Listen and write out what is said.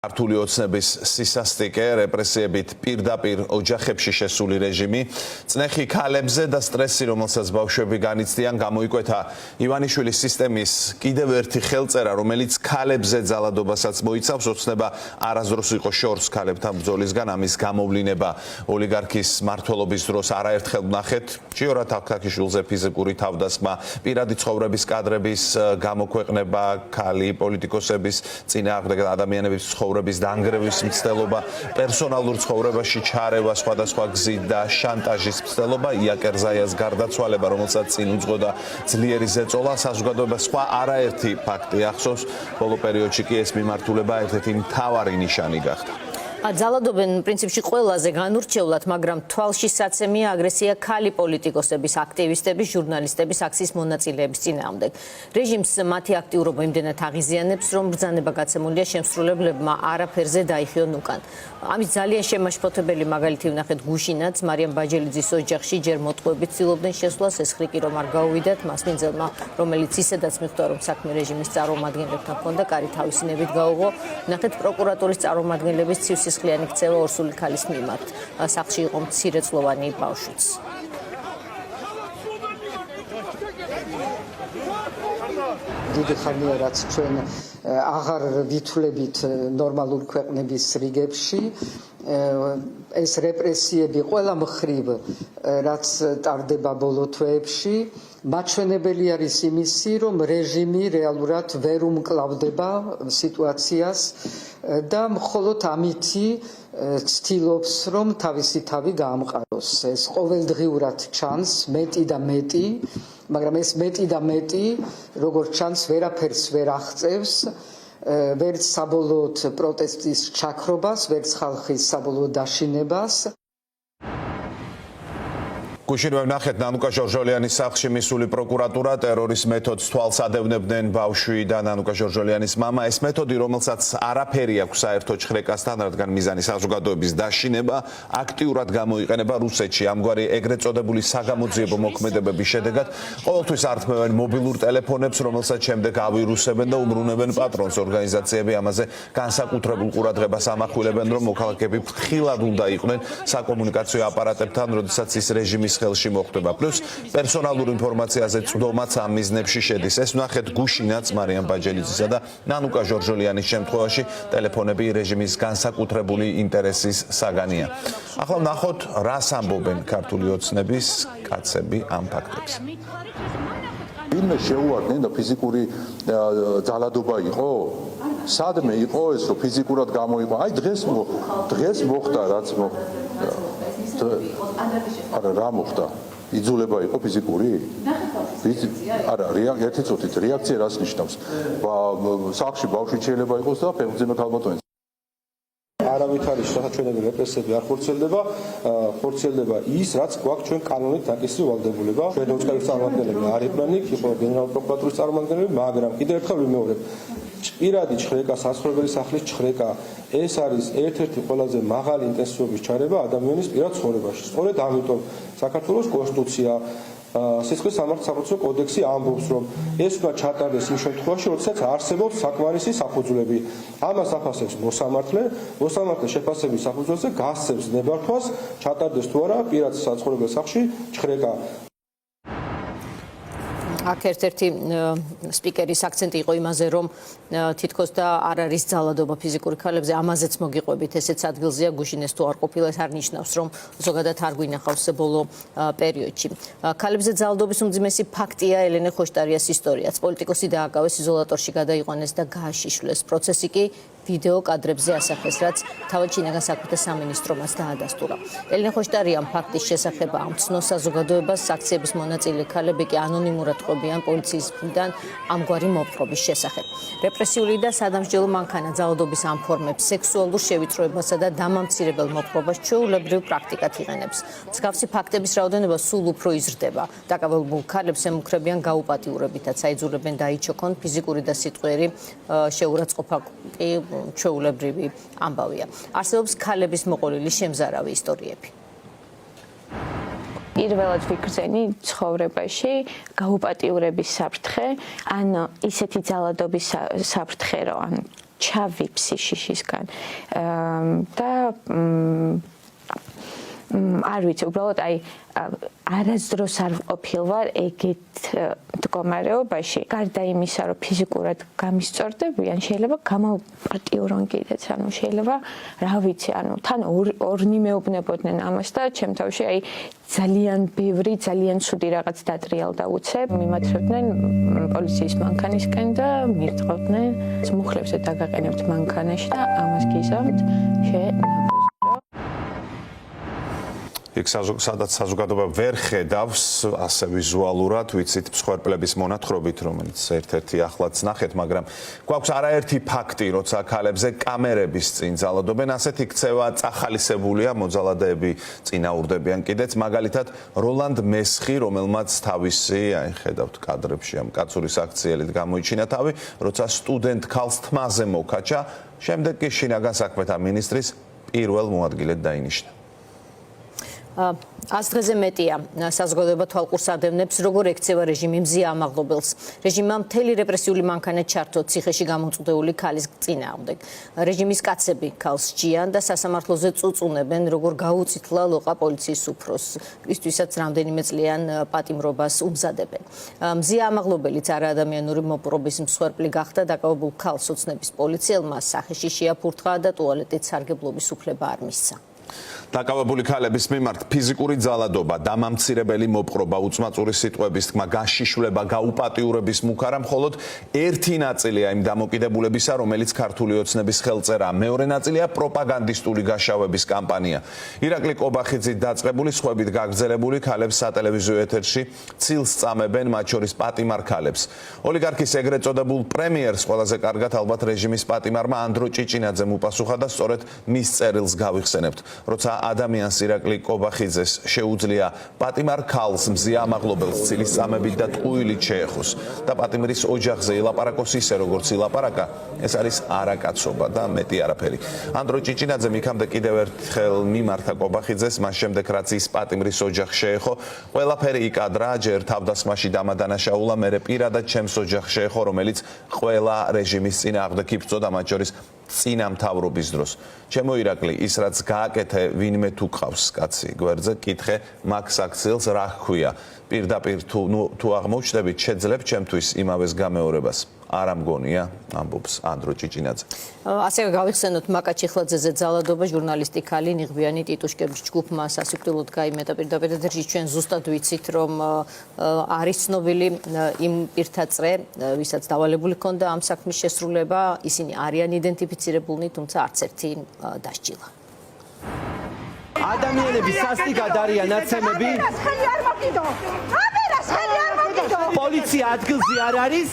ქართული ოცნების სისასტიკე, რეპრესიებით პირდაპირ ოჯახებში შესული რეჟიმი, წნეხი ქალებზე და სტრესი, რომელსაც ბავშვები განიცდიან, გამოიკვეთა ივანიშვილის სისტემის კიდევ ერთი ხელწერა, რომელიც ქალებზე ძალადობასაც მოიცავს, ოცნება არასდროს იყო შორს ქალებთან ბრძოლისგან, ამის გამოვლინება ოლიგარქის მმართველობის დროს არაერთხელ ვნახეთ, ჭიორა თავქაქიშვილზე ფიზიკური თავდასხმა, პირადი ცხოვრების კადრების გამოქვეყნება, ქალი პოლიტიკოსების წინააღმდეგ ადამიანების ცხოვრების დაანგრევის მცდელობა, პერსონალურ ცხოვრებაში ჩარევა სხვადასხვა გზით და შანტაჟის მცდელობა, იაკერ ზაიას გარდაცვალება, რომელსაც წინ უძღოდა ძლიერი ზეწოლა, საზოგადოება სხვა არაერთი ფაქტი ახსოვს, ბოლო პერიოდში კი ეს მიმართულება ერთ-ერთი მთავარი ნიშანი გახდა. ძალადობენ პრინციპში ყველაზე განურჩევლად, მაგრამ თვალში საცემია აგრესია ქალი პოლიტიკოსების, აქტივისტების, ჟურნალისტების, აქციის მონაწილეების წინააღმდეგ. რეჟიმს მათი აქტიურობა იმდენად აღიზიანებს, რომ ბრძანება გაცემულია შემსრულებლებმა არაფერზე დაიხიონ უკან. ამის ძალიან შემაშფოთებელი მაგალითი ვნახეთ გუშინაც, მარიამ ბაჯელიძის ოჯახში ჯერ მოტყუებით ცდილობდნენ შესვლას, ეს ხრიკი რომ არ გაუვიდათ, მასპინძელმა, რომელიც ისედაც მიხვდა, რომ საქმე რეჟიმის წარმომადგენლებთან ჰქონდა, კარი თავისინებით გაუღო. ვნახეთ პროკურატურის წარმომადგენლების ცივსისხლიანი ქცევა ორსული ქალის მიმართ. სახლში იყო მცირეწლოვანი ბავშვიც. დიდი ხანია რაც ჩვენ აღარ ვითვლებით ნორმალურ ქვეყნების რიგებში ეს რეპრესიები ყველა მხრივ რაც ტარდება ბოლო თვეებში მაჩვენებელი არის იმისი რომ რეჟიმი რეალურად ვერ უმკლავდება სიტუაციას და მხოლოდ ამითი ცდილობს რომ თავისი თავი გაამყაროს ეს ყოველდღიურად ჩანს მეტი და მეტი მაგრამ ეს მეტი და მეტი როგორც ჩანს ვერაფერს ვერ აღწევს ვერც საბოლოოდ პროტესტის ჩაქრობას ვერც ხალხის საბოლოო დაშინებას გუშინ ვნახეთ ნანუკა ჟორჟოლიანის სახლში მისული პროკურატურა ტერორის მეთოდს თვალს ადევნებდნენ ბავშვი და ნანუკა ჟორჟოლიანის მამა ეს მეთოდი რომელსაც არაფერი აქვს საერთო ჩხრეკასთან რადგან მიზანი საზოგადოების დაშინება აქტიურად გამოიყენება რუსეთში ამგვარი ეგრეთ წოდებული საგამოძიებო მოქმედებების შედეგად ყოველთვის ართმევენ მობილურ ტელეფონებს რომელსაც შემდეგ ავირუსებენ და უმრუნებენ პატრონს ორგანიზაციები ამაზე განსაკუთრებულ ყურადღებას ამახვილებენ რომ მოქალაქეები ფრთხილად უნდა იყვნენ საკომუნიკაციო აპარატებთან როდესაც ის რეჟიმის ხელში მოხვდება. Plus პერსონალურ ინფორმაციაზე წვდომაც ამ მიზნებში შედის. ეს ვნახეთ გუშინაც მარიამ ბაჯელიძისა და ნანუკა ჟორჟოლიანის შემთხვევაში ტელეფონები რეჟიმის განსაკუთრებული ინტერესის საგანია. ახლა ვნახოთ რას ამბობენ ქართული ოცნების კაცები ამ ფაქტებს. ვინმე შეუარდნენ და ფიზიკური ძალადობა იყო? სადმე იყო ეს რომ ფიზიკურად გამოიყო? აი დღეს მოხდა რაც არა რა მოხდა? იძულება იყო ფიზიკური? არა, ერთი წუთით რეაქცია რას ნიშნავს? სახლში ბავშვი შეიძლება იყოს და ფეხბურთზე ქალბატონი. არავით არის შესაძლებელი რეპრესიები არ ხორციელდება ის, რაც გვაქვს ჩვენ კანონით დაკისრი ვალდებულება. ჩვენ უწყების წარმომადგენლები არ იყვნენ, იყო გენერალური პროკურატურის წარმომადგენლები, მაგრამ კიდევ ერთხელ ვიმეორებ, პირადი ჩხრეკა, საცხოვრებელი სახლის ჩხრეკა, ეს არის ერთ-ერთი ყველაზე მაღალი ინტენსივობის ჩარევა ადამიანის პირად ცხოვრებაში. სწორედ ამიტომ საქართველოს კონსტიტუცია სისხლის სამართლის კოდექსი ამბობს, რომ ეს უნდა ჩატარდეს იმ შემთხვევაში, როდესაც არსებობს საკმარისი საფუძვლები. ამას აფასებს მოსამართლე შეფასების საფუძველზე გასცემს ნებართვას, ჩატარდეს თუ არა პირად საცხოვრებელ სახლში ჩხრეკა. აქ ერთ-ერთი სპიკერის აქცენტი იყო იმაზე, რომ თითქოს და არ არის ძალადობა ფიზიკური ქალებზე, ამაზეც მოგიყვებით, ესეც ადგილზეა გუშინ ეს თუ არ ყოფილა, ეს არ ნიშნავს, რომ ზოგადად არ გვინახავს ბოლო პერიოდში. ქალებზე ძალადობის უმძიმესი ფაქტია ელენე ხოშტარიას ისტორიაც. პოლიტიკოსი დააკავეს, იზოლატორში გადაიყვანეს და გააშიშვლეს. პროცესი კი ვიდეო კადრებზე ასახეს, რაც თავად შინაგან საქმეთა სამინისტრომ დაადასტურა. ელენე ხოშტარიამ ფაქტის შესახებ ამცნოს საზოგადოებას, აქციების მონაწილე ქალები კი ანონიმურად ყვებიან პოლიციის მხრიდან ამგვარი მოპყრობის შესახებ. რეპრესიული და სადამსჯელო მანქანა ძალადობის ამ ფორმებს სექსუალურ შევიწროებასა და დამამცირებელ მოპყრობას ჩვეულებრივ პრაქტიკად იყენებს. მსგავსი ფაქტების რაოდენობა სულ უფრო იზრდება. დაკავებულ ქალებს ემუქრებიან გაუპატიურებითაც, აიძულებენ დაიჩოქონ ფიზიკური და სიტყვიერი შეურაცხყოფა კი ჩვეულებრივი ამბავია. არსებობს ქალების მოყოლილი შემზარავი ისტორიები. პირველად ვიგრძენი ცხოვრებაში გაუპატიურების საფრთხე, ან ისეთი ძალადობის საფრთხე, რომ ან ჩავიფსი შიშისგან და არ ვიცი, უბრალოდ არასდროს არ ყოფილვარ ეგეთ მდგომარეობაში. გარდა იმისა, რომ ფიზიკურად გამისწორდებიან, შეიძლება გამავპატიურონ კიდეც, შეიძლება, რა ვიცი, თან ორნი მეუბნებოდნენ ამას და ჩემ თავში ძალიან ბევრი, ძალიან ცუდი რაღაც დატრიალდა უცებ, მიმართებდნენ პოლიციის მანქანისკენ და მირწყავდნენ, მუხლებზე დაგაყენებთ მანქანაში და ამას გიზავთ იქ სადაც საზოგადოება ვერ ხედავს ასე ვიზუალურად, ვიცით, მსხვერპლების მონათხრობით, რომელიც ერთ-ერთი ახლაც ნახეთ, მაგრამ გვაქვს არაერთი ფაქტი, როცა ქალებზე კამერების წინ ძალადობენ, ასეთი ქცევა წახალისებულია, მოძალადეები წინაურდებიან კიდეც, მაგალითად, როლანდ მესხი, რომელმაც თავისი, ხედავთ კადრებში, ამ კაცური საქციელით გამოიჩინა თავი, როცა სტუდენტ ქალს თმაზე მოკაჭა, შემდეგ კი შინაგან საქმეთა მინისტრის პირველ მოადგილედ დაინიშნა. 100 დღეზე მეტია საზოგადოება თვალყურს ადევნებს, როგორ ექცევა რეჟიმი მზია ამაღლობელს. რეჟიმმა მთელი რეპრესიული მანქანა ჩართო ციხეში გამოწვეული ქალის წინააღმდეგ. რეჟიმის კაცები ქალს სჯიან და სასამართლოზე წუწუნებენ, როგორ გაუწითლა ლოყა პოლიციის უფროსს, ისთვისაც რამდენიმე წლიან პატიმრობას უმზადებენ. მზია ამაღლობელიც არაადამიანური მოპყრობის მსხვერპლი გახდა, დაკავებულ ქალს ოცნების პოლიციელმა სახეში შეაფურთხა და ტუალეტით სარგებლობის უფლება არ მისცა. დაკავებული ქალების მიმართ ფიზიკური ძალადობა, დამამცირებელი მოპყრობა, უწმაწური სიტყვების თქმა, გაშიშვლება, გაუპატიურების მუქარა მხოლოდ ერთი ნაწილია იმ დამოკიდებულებისა, რომელიც ქართული ოცნების ხელწერაა. მეორე ნაწილია პროპაგანდისტული გაშავების კამპანია. ირაკლი კობახიძით დაწყებული, სხვებით გაგრძელებული ქალებს სატელევიზიო ეთერში ცილს წამებენ, მათ შორის პატიმარ ქალებს. ოლიგარქის ეგრეთ წოდებულ პრემიერს ყველაზე კარგად ალბათ რეჟიმის პატიმარმა ანდრო ჭიჭინაძემ უპასუხა და სწორედ მის წერილს გავიხსენებთ. როცა ადამიანს ირაკლი კობახიძეს შეუძლია პატიმარ ქალს მზია ამაღლობელს ცილის წამებით და ტყუილით შეეხოს და პატიმრის ოჯახზე ილაპარაკოს ისე როგორც ილაპარაკა, ეს არის არაკაცობა და მეტი არაფერი. ანდრო ჭიჭინაძემ იქამდე კიდევ ერთხელ მიმართა კობახიძეს, მას შემდეგ რაც ის პატიმრის ოჯახს შეეხო, ყველაფერი იკადრა, ჯერ თავდასხმაში დამადანაშაულა, მერე პირადად ჩემს ოჯახს შეეხო, რომელიც ყველა რეჟიმის წინააღმდეგ იბრძოდა, მათ შორის წინა მთავრობის დროს. ჩემო ირაკლი, ის რაც გააკეთე, ვინმე თუ ყავს კაცი გვერდზე, კითხე მაგ საქციელს რა ჰქვია. პირდაპირ თუ აღმოჩნდებით, შეძლებთ ჩემთვის იმავეს გამეორებას. არ ამგონია, ამბობს ანდრო ჭიჭინაძე. ასევე გავიხსენოთ მაკა ჩიხლაძეზე ძალადობა, ჟურნალისტი ქალი ნიღბიანი ტიტუშკების ჯგუფმა სასიკვდილოდ გაიმეტა. პირდაპირ ეთერში ჩვენ ზუსტად ვიცით, რომ არის ცნობილი იმ პირთა წრე, ვისაც დავალებული ჰქონდა ამ საქმის შესრულება, ისინი არიან იდენტიფიცირებულნი, თუმცა არც ერთი დასჯილა. ადამიანები სასტიკად არიან ნაცემები. პოლიცია ადგილზე არ არის.